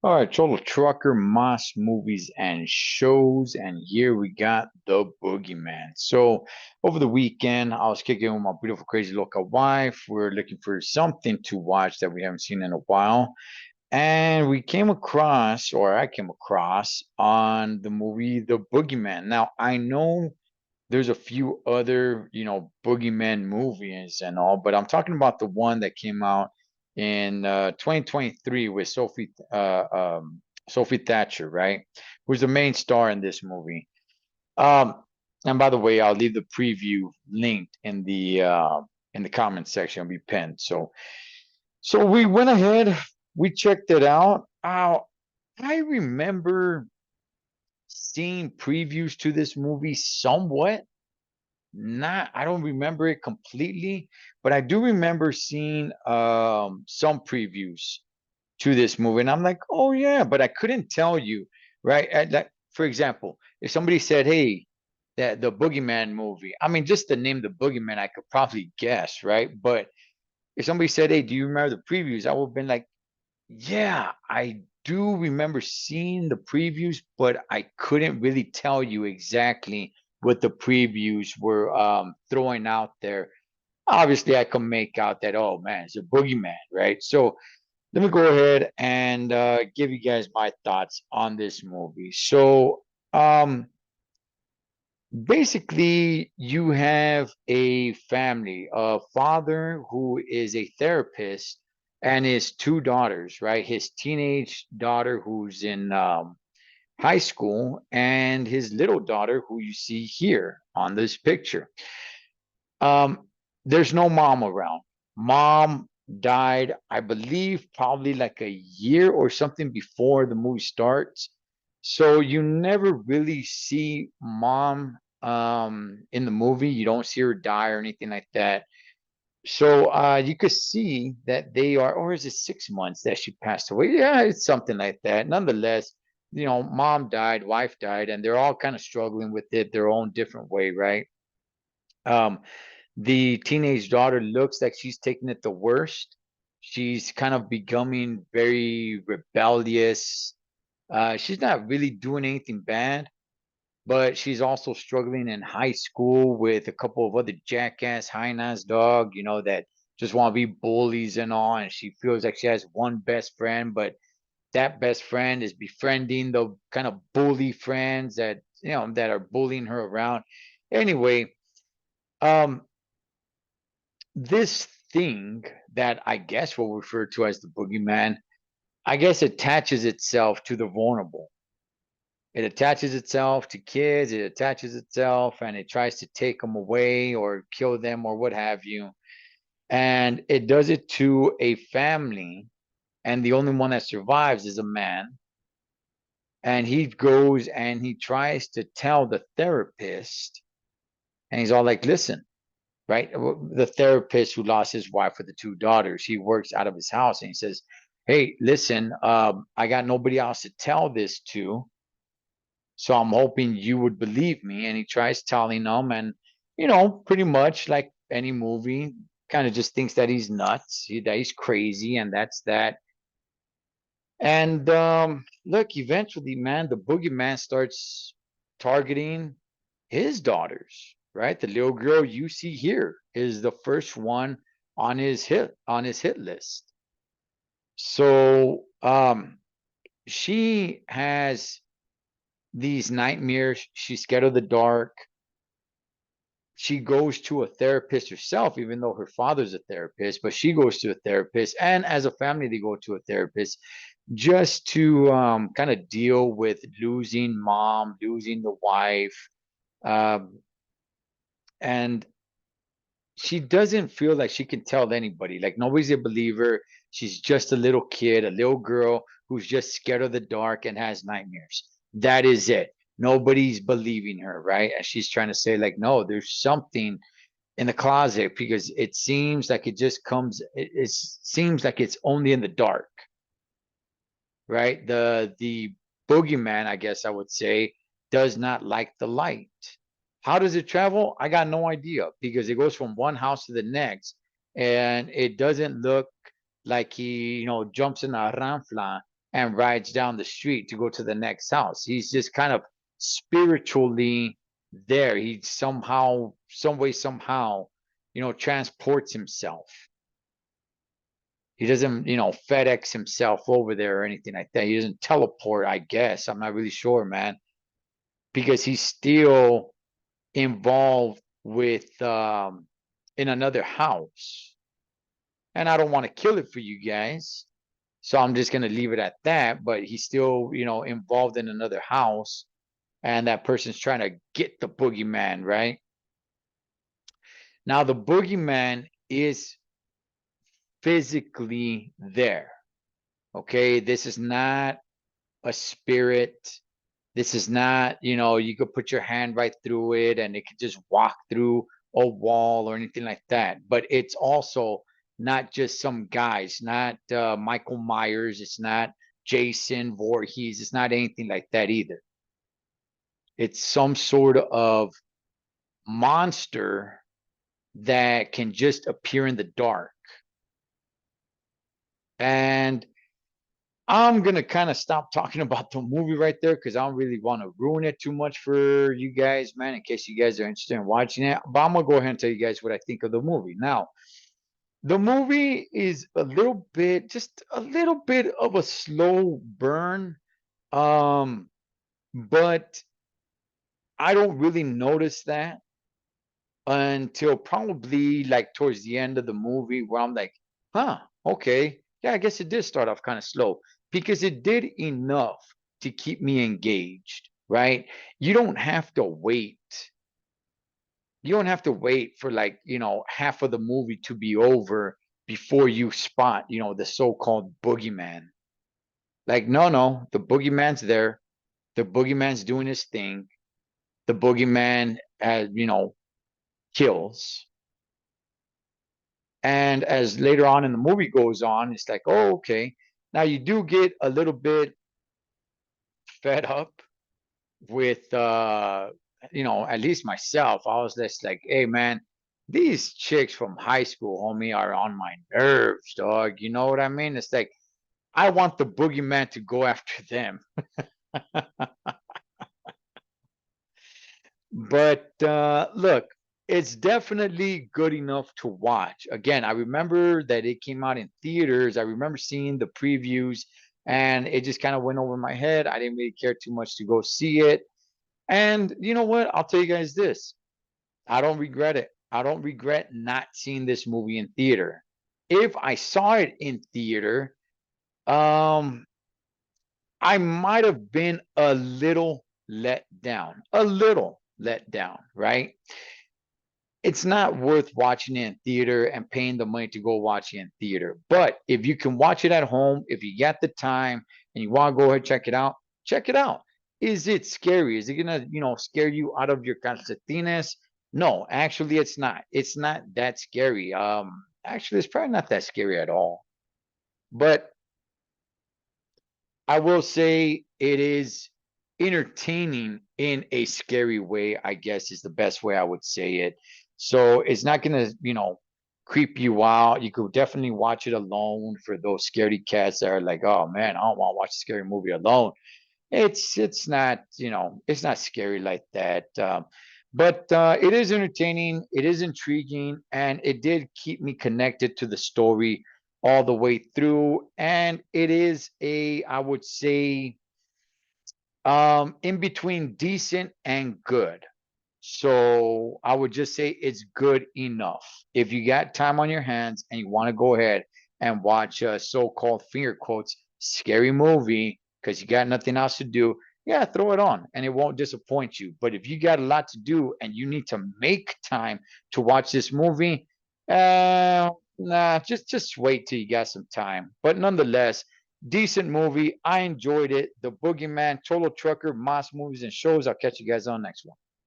All right, Cholo Trucker, M.A.S movies and shows, and here we got the Boogeyman. So over the weekend, I was kicking with my beautiful, crazy local wife. We're looking for something to watch that we haven't seen in a while, and we came across, or I came across, on the movie The Boogeyman. Now I know there's a few other, Boogeyman movies and all, but I'm talking about the one that came out in 2023 with Sophie Thatcher, right? Who's the main star in this movie. Um, and by the way, I'll leave the preview linked in the comment section. It'll be pinned. So we went ahead, we checked it out. I remember seeing previews to this movie somewhat. Not, I don't remember it completely, but I do remember seeing some previews to this movie, and I'm like, oh yeah, but I couldn't tell you, right? Like, for example, if somebody said, hey, that the Boogeyman movie, I mean, just the name the Boogeyman, I could probably guess, right? But if somebody said, hey, do you remember the previews? I would have been like, yeah, I do remember seeing the previews, but I couldn't really tell you exactly what the previews were throwing out there. Obviously, I can make out that, oh man, it's a boogeyman, right? So let me go ahead and give you guys my thoughts on this movie. So, basically, you have a family, a father who is a therapist and his two daughters, right? His teenage daughter who's in high school and his little daughter who you see here on this picture. Um, there's no mom around. Mom died, I believe, probably like a year or something before the movie starts. So you never really see mom in the movie. You don't see her die or anything like that. So you could see that they are, or is it 6 months that she passed away? Yeah, it's something like that. Nonetheless, mom died, wife died, and they're all kind of struggling with it their own different way, right? Um, the teenage daughter looks like she's taking it the worst. She's kind of becoming very rebellious. She's not really doing anything bad, but she's also struggling in high school with a couple of other jackass, high-ass dog, that just want to be bullies and all. And she feels like she has one best friend, but that best friend is befriending the kind of bully friends that are bullying her around. Anyway, um, this thing that I guess we'll refer to as the boogeyman, I guess attaches itself to the vulnerable. It attaches itself to kids, it attaches itself and it tries to take them away or kill them or what have you. And it does it to a family, and the only one that survives is a man. And he goes and he tries to tell the therapist, and he's all like, listen, right? The therapist who lost his wife with the two daughters, he works out of his house and he says, hey, listen, I got nobody else to tell this to. So I'm hoping you would believe me. And he tries telling them, and pretty much like any movie, kind of just thinks that he's nuts, that he's crazy, and that's that. And look, eventually, man, the boogeyman starts targeting his daughters, right? The little girl you see here is the first one on his hit list. So she has these nightmares. She's scared of the dark. She goes to a therapist herself, even though her father's a therapist, but she goes to a therapist. And as a family, they go to a therapist just to kind of deal with losing mom, losing the wife. Um, and she doesn't feel like she can tell anybody. Like nobody's a believer. She's just a little kid, a little girl who's just scared of the dark and has nightmares. That is it. Nobody's believing her, right? And she's trying to say, like, no, there's something in the closet because it seems like it just comes, it seems like it's only in the dark, right? The boogeyman, I guess I would say, does not like the light. How does it travel? I got no idea because it goes from one house to the next, and it doesn't look like he, jumps in a ramfla. and rides down the street to go to the next house. He's just kind of spiritually there. He somehow, some way, somehow, transports himself. He doesn't, FedEx himself over there or anything like that. He doesn't teleport, I guess. I'm not really sure, man, because he's still involved with in another house. And I don't want to kill it for you guys. So I'm just gonna leave it at that. But he's still, involved in another house, and that person's trying to get the boogeyman, right? Now the boogeyman is physically there. Okay, this is not a spirit. This is not, you could put your hand right through it and it could just walk through a wall or anything like that. But it's also not just some guys, not Michael Myers. It's not Jason Voorhees. It's not anything like that either. It's some sort of monster that can just appear in the dark. And I'm gonna kind of stop talking about the movie right there because I don't really want to ruin it too much for you guys, man, in case you guys are interested in watching it. But I'm gonna go ahead and tell you guys what I think of the movie. Now, the movie is a little bit, just a little bit of a slow burn. Um, but I don't really notice that until probably like towards the end of the movie where I'm like, huh, okay. Yeah, I guess it did start off kind of slow because it did enough to keep me engaged, right? You don't have to wait. You don't have to wait for like, half of the movie to be over before you spot, the so-called boogeyman. Like, no, the boogeyman's there. The boogeyman's doing his thing. The boogeyman, kills. And as later on in the movie goes on, it's like, oh, okay. Now you do get a little bit fed up with, at least myself. I was just like, hey, man, these chicks from high school, homie, are on my nerves, dog. You know what I mean? It's like, I want the boogeyman to go after them. But look, it's definitely good enough to watch. Again, I remember that it came out in theaters. I remember seeing the previews and it just kind of went over my head. I didn't really care too much to go see it. And you know what? I'll tell you guys this. I don't regret it. I don't regret not seeing this movie in theater. If I saw it in theater, um, I might have been a little let down, right? It's not worth watching it in theater and paying the money to go watch it in theater. But if you can watch it at home, if you got the time and you want to go ahead and check it out, check it out. Is it scary? Is it gonna, scare you out of your calcetines? No, actually, it's not. It's not that scary. Actually, it's probably not that scary at all. But I will say it is entertaining in a scary way, I guess is the best way I would say it. So it's not gonna, creep you out. You could definitely watch it alone for those scaredy cats that are like, oh man, I don't want to watch a scary movie alone. It's not, it's not scary like that. But it is entertaining, it is intriguing, and it did keep me connected to the story all the way through. And it is I would say, in between decent and good. So I would just say it's good enough. If you got time on your hands and you want to go ahead and watch a so-called finger quotes scary movie because you got nothing else to do, yeah, throw it on and it won't disappoint you. But if you got a lot to do and you need to make time to watch this movie, nah, just wait till you got some time. But nonetheless, decent movie. I enjoyed it. The Boogeyman, Total Trucker, M.A.S movies and shows. I'll catch you guys on the next one.